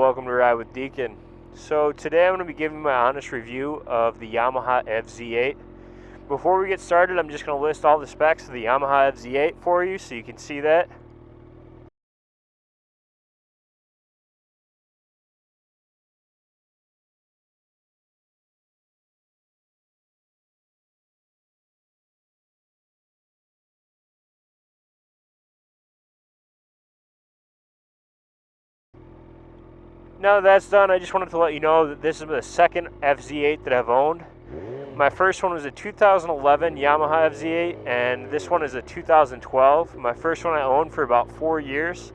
welcome to Ride with Deacon. So today I'm going to be giving my honest review of the Yamaha FZ8. Before we get started, I'm just going to list all the specs of the Yamaha FZ8 for you so you can see that. Now that that's done, I just wanted to let you know that this is the second FZ8 that I've owned. My first one was a 2011 Yamaha FZ8, and this one is a 2012. My first one I owned for about 4 years,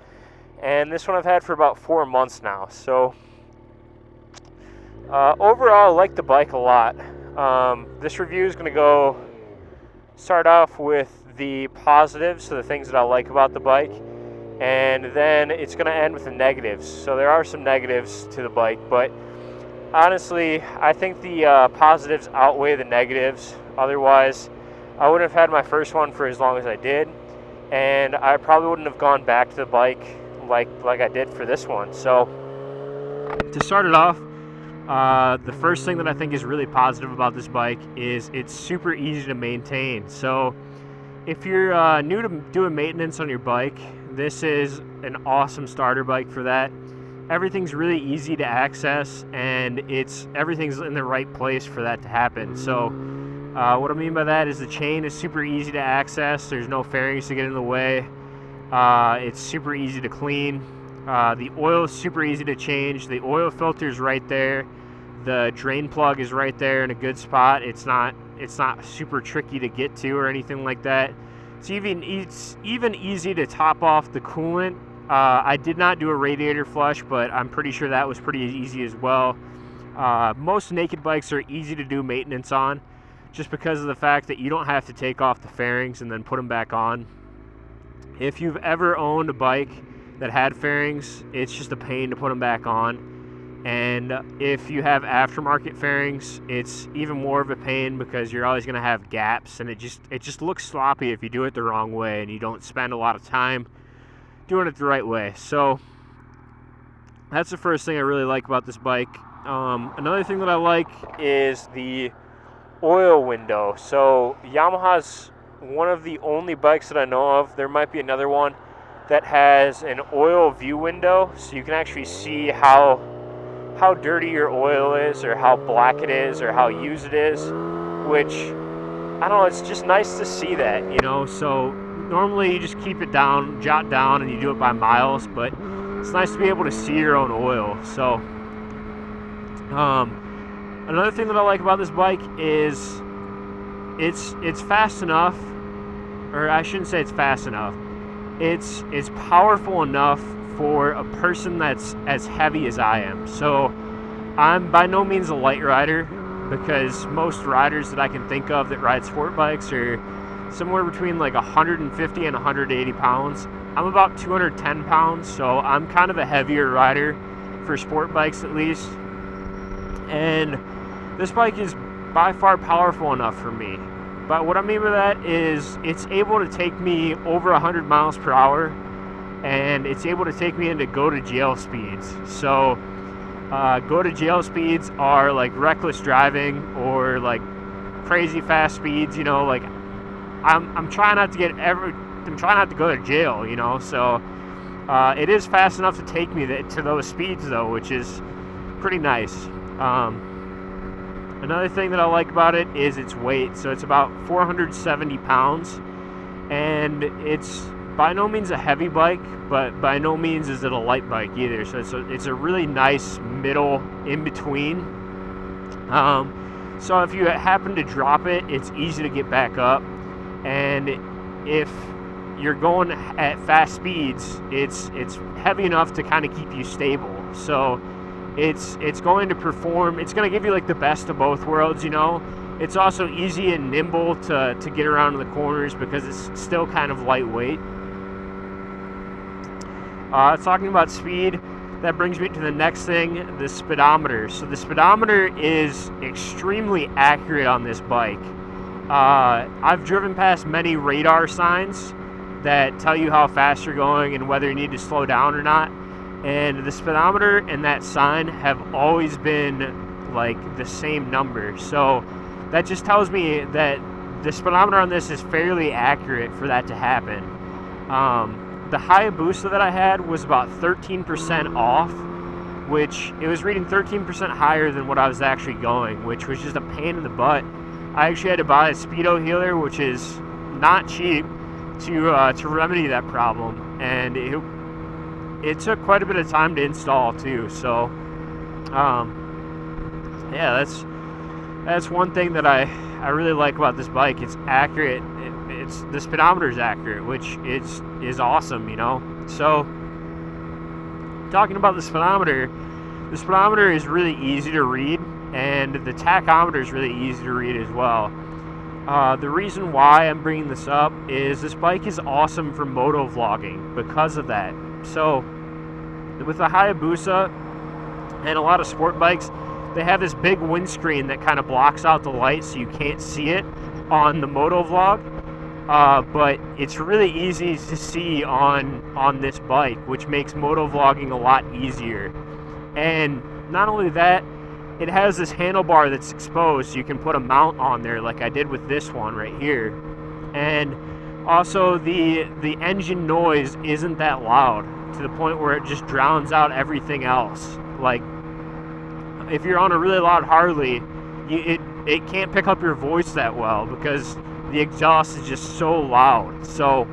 and this one I've had for about 4 months now. So overall, I like the bike a lot. This review is going to start off with the positives, so the things that I like about the bike, and then it's going to end with the negatives. So there are some negatives to the bike, but honestly, I think the positives outweigh the negatives. Otherwise, I wouldn't have had my first one for as long as I did, and I probably wouldn't have gone back to the bike like I did for this one. So to start it off, the first thing that I think is really positive about this bike is it's super easy to maintain. So if you're new to doing maintenance on your bike, this is an awesome starter bike for that. Everything's really easy to access, and everything's in the right place for that to happen. So what I mean by that is the chain is super easy to access. There's no fairings to get in the way. It's super easy to clean. The oil is super easy to change. The oil filter is right there. The drain plug is right there in a good spot. It's not super tricky to get to or anything like that. It's even easy to top off the coolant. I did not do a radiator flush, but I'm pretty sure that was pretty easy as well. Most naked bikes are easy to do maintenance on, just because of the fact that you don't have to take off the fairings and then put them back on. If you've ever owned a bike that had fairings, it's just a pain to put them back on. And if you have aftermarket fairings, it's even more of a pain because you're always going to have gaps, and it just looks sloppy if you do it the wrong way and you don't spend a lot of time doing it the right way. So that's the first thing I really like about this bike. Another thing that I like is the oil window. So Yamaha's one of the only bikes that I know of, there might be another one, that has an oil view window, so you can actually see how dirty your oil is, or how black it is, or how used it is, which, I don't know, it's just nice to see that, you know. So normally you just keep it down, jot down, and you do it by miles, but it's nice to be able to see your own oil. So another thing that I like about this bike is it's fast enough, or I shouldn't say it's fast enough, it's powerful enough for a person that's as heavy as I am. So I'm by no means a light rider, because most riders that I can think of that ride sport bikes are somewhere between like 150 and 180 pounds. I'm about 210 pounds, so I'm kind of a heavier rider for sport bikes at least. And this bike is by far powerful enough for me. But what I mean by that is it's able to take me over 100 miles per hour, and it's able to take me into go-to-jail speeds. So go-to-jail speeds are like reckless driving or like crazy fast speeds, you know. Like I'm trying not to go to jail, you know. So it is fast enough to take me to those speeds though, which is pretty nice. Another thing that I like about it is its weight. So it's about 470 pounds, and it's by no means a heavy bike, but by no means is it a light bike either. So it's a really nice middle in between. So if you happen to drop it, it's easy to get back up. And if you're going at fast speeds, it's heavy enough to kind of keep you stable. So it's going to perform. It's going to give you like the best of both worlds, you know. It's also easy and nimble to get around in the corners because it's still kind of lightweight. Talking about speed, that brings me to the next thing, the speedometer. So the speedometer is extremely accurate on this bike. I've driven past many radar signs that tell you how fast you're going and whether you need to slow down or not. and the speedometer and that sign have always been like the same number. So that just tells me that the speedometer on this is fairly accurate for that to happen. The Hayabusa that I had was about 13% off, which it was reading 13% higher than what I was actually going, which was just a pain in the butt. I actually had to buy a speedo healer, which is not cheap, to remedy that problem, and it took quite a bit of time to install too. So yeah, that's one thing that I really like about this bike. It's accurate. It's the speedometer is accurate, which is awesome, you know. So talking about the speedometer is really easy to read, and the tachometer is really easy to read as well. The reason why I'm bringing this up is this bike is awesome for moto vlogging because of that. So with the Hayabusa and a lot of sport bikes, they have this big windscreen that kind of blocks out the light so you can't see it on the moto vlog. But it's really easy to see on this bike, which makes moto vlogging a lot easier. And not only that, it has this handlebar that's exposed, so you can put a mount on there like I did with this one right here. And also the engine noise isn't that loud, to the point where it just drowns out everything else. Like if you're on a really loud Harley, it can't pick up your voice that well because the exhaust is just so loud. So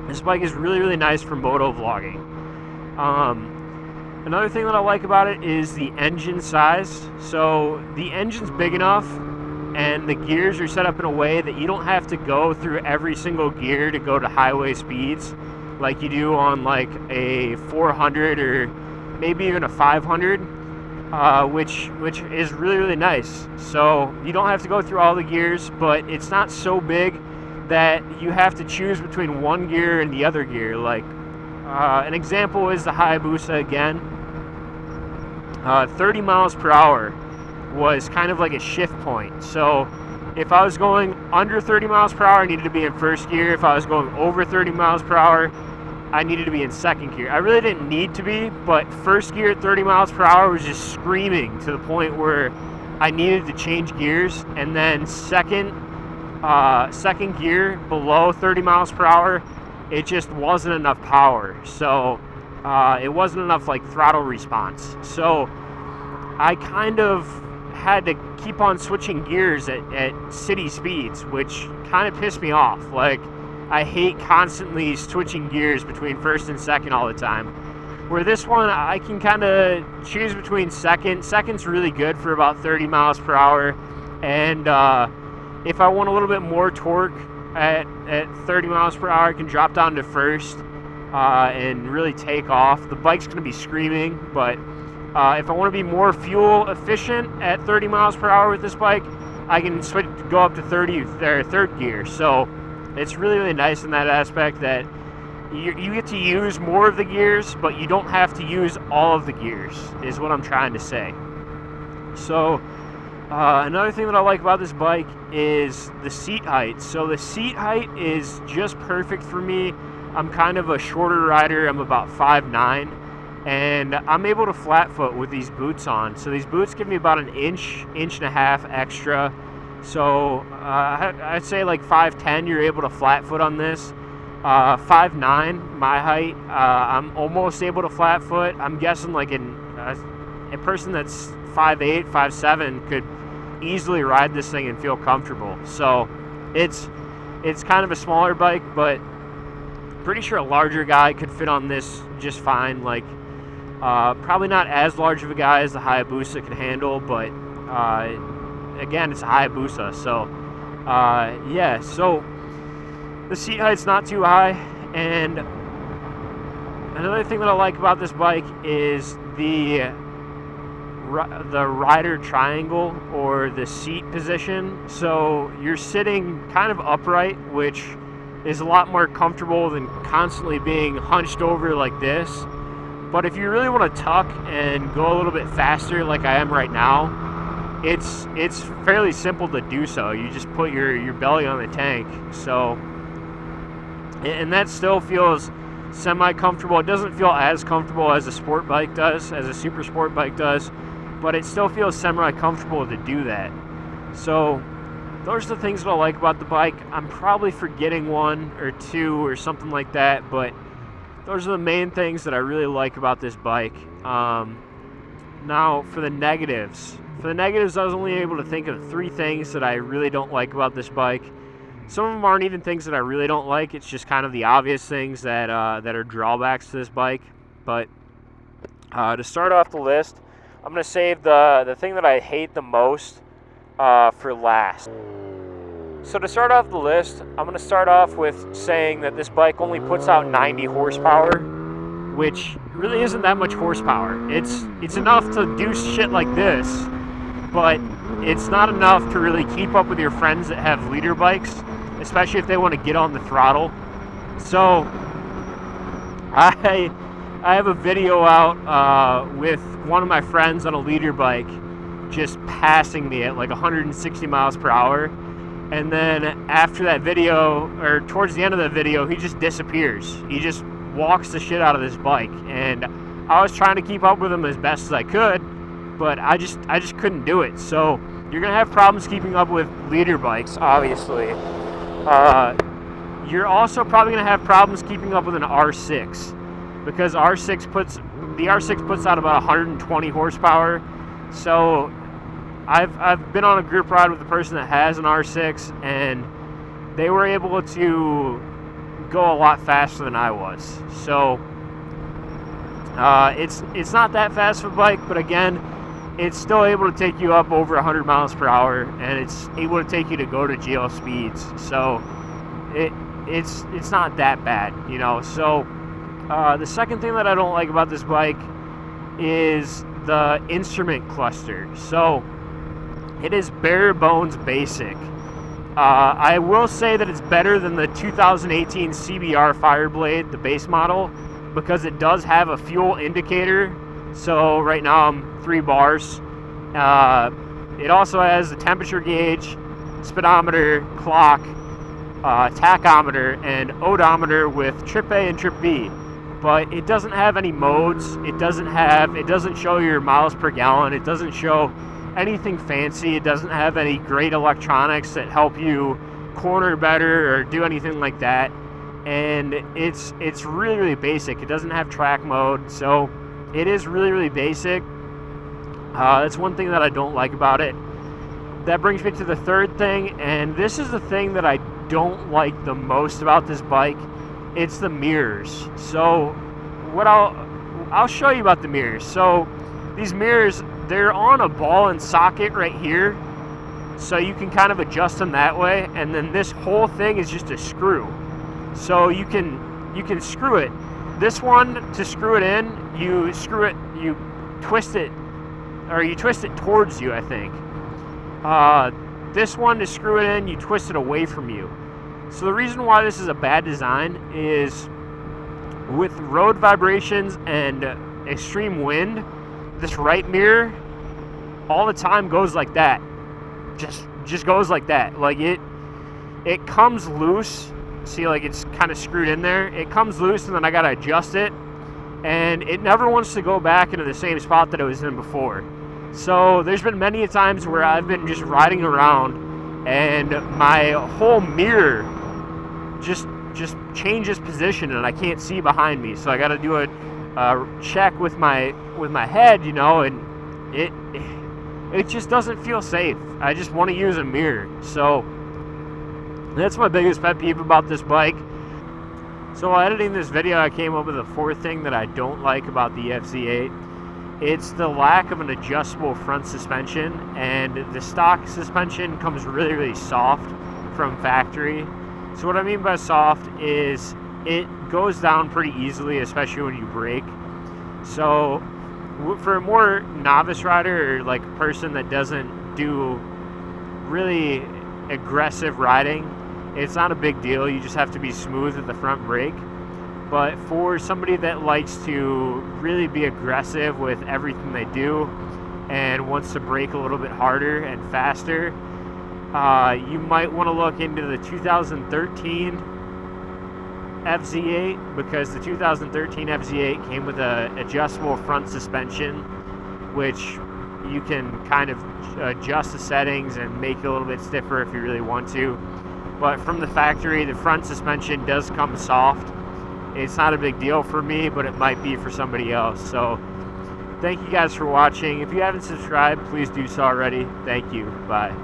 this bike is really, really nice for moto vlogging. Another thing that I like about it is the engine size. So the engine's big enough and the gears are set up in a way that you don't have to go through every single gear to go to highway speeds like you do on like a 400 or maybe even a 500. Which is really, really nice. So you don't have to go through all the gears, but it's not so big that you have to choose between one gear and the other gear. Like an example is the Hayabusa again. 30 miles per hour was kind of like a shift point. So if I was going under 30 miles per hour, I needed to be in first gear. If I was going over 30 miles per hour, I needed to be in second gear. I really didn't need to be, but first gear at 30 miles per hour was just screaming to the point where I needed to change gears. And then second gear below 30 miles per hour, it just wasn't enough power. So it wasn't enough like throttle response. So I kind of had to keep on switching gears at city speeds, which kind of pissed me off. Like, I hate constantly switching gears between first and second all the time. Where this one, I can kind of choose between second. Second's really good for about 30 miles per hour. And if I want a little bit more torque at 30 miles per hour, I can drop down to first and really take off. The bike's going to be screaming, but if I want to be more fuel efficient at 30 miles per hour with this bike, I can go up to third gear. So it's really, really nice in that aspect that you get to use more of the gears, but you don't have to use all of the gears, is what I'm trying to say. So another thing that I like about this bike is the seat height. So the seat height is just perfect for me. I'm kind of a shorter rider. I'm about 5'9", and I'm able to flat foot with these boots on. So these boots give me about an inch and a half extra. So I'd say like 5'10", you're able to flat foot on this. 5'9", my height, I'm almost able to flat foot. I'm guessing like a person that's 5'8", 5'7" could easily ride this thing and feel comfortable. So it's kind of a smaller bike, but pretty sure a larger guy could fit on this just fine. Like probably not as large of a guy as the Hayabusa could handle, but again, it's a Hayabusa. So yeah, so the seat height's not too high. And another thing that I like about this bike is the rider triangle, or the seat position. So you're sitting kind of upright, which is a lot more comfortable than constantly being hunched over like this. But if you really want to tuck and go a little bit faster like I am right now, it's fairly simple to do so. You just put your belly on the tank. So, and that still feels semi-comfortable. It doesn't feel as comfortable as a sport bike does, as a super sport bike does, but it still feels semi-comfortable to do that. So those are the things that I like about the bike. I'm probably forgetting one or two or something like that, but those are the main things that I really like about this bike. Now for the negatives. For the negatives, I was only able to think of 3 things that I really don't like about this bike. Some of them aren't even things that I really don't like. It's just kind of the obvious things that that are drawbacks to this bike. But to start off the list, I'm going to save the thing that I hate the most for last. So to start off the list, I'm going to start off with saying that this bike only puts out 90 horsepower, which really isn't that much horsepower. It's enough to do shit like this, but it's not enough to really keep up with your friends that have leader bikes, especially if they want to get on the throttle. So I have a video out with one of my friends on a leader bike just passing me at like 160 miles per hour, and then after that video, or towards the end of the video, he just disappears. He just walks the shit out of this bike, and I was trying to keep up with him as best as I could, but I just couldn't do it. So you're gonna have problems keeping up with leader bikes, obviously. You're also probably gonna have problems keeping up with an R6, because the R6 puts out about 120 horsepower. So I've been on a group ride with a person that has an R6, and they were able to go a lot faster than I was. So it's not that fast of a bike, but again, it's still able to take you up over 100 miles per hour, and it's able to take you to go to GL speeds. So it's not that bad, you know. So the second thing that I don't like about this bike is the instrument cluster. So it is bare bones basic. I will say that it's better than the 2018 CBR Fireblade, the base model, because it does have a fuel indicator. So right now I'm 3 bars. It also has a temperature gauge, speedometer, clock, tachometer, and odometer with trip A and trip B. But it doesn't have any modes. It doesn't show your miles per gallon. It doesn't show anything fancy. It doesn't have any great electronics that help you corner better or do anything like that. And it's really, really basic. It doesn't have track mode, so it is really, really basic. That's one thing that I don't like about it. That brings me to the third thing, and this is the thing that I don't like the most about this bike. It's the mirrors. So what I'll show you about the mirrors. So these mirrors, they're on a ball and socket right here, so you can kind of adjust them that way, and then this whole thing is just a screw. So you can screw it. This one, to screw it in, you twist it towards you, I think. This one, to screw it in, you twist it away from you. So the reason why this is a bad design is with road vibrations and extreme wind, this right mirror all the time goes like that. Just goes like that. Like it comes loose. See, like it's kind of screwed in there. It comes loose, and then I gotta adjust it, and it never wants to go back into the same spot that it was in before. So there's been many times where I've been just riding around, and my whole mirror just changes position, and I can't see behind me. So I gotta do a check with my head, you know, and it just doesn't feel safe. I just want to use a mirror. So that's my biggest pet peeve about this bike. So while editing this video, I came up with a fourth thing that I don't like about the FZ8. It's the lack of an adjustable front suspension, and the stock suspension comes really, really soft from factory. So what I mean by soft is it goes down pretty easily, especially when you brake. So for a more novice rider, or like a person that doesn't do really aggressive riding, it's not a big deal. You just have to be smooth at the front brake. But for somebody that likes to really be aggressive with everything they do and wants to brake a little bit harder and faster, you might want to look into the 2013 FZ8 because the 2013 FZ8 came with a adjustable front suspension, which you can kind of adjust the settings and make it a little bit stiffer if you really want to. But from the factory, the front suspension does come soft. It's not a big deal for me, but it might be for somebody else. So thank you guys for watching. If you haven't subscribed, please do so already. Thank you. Bye.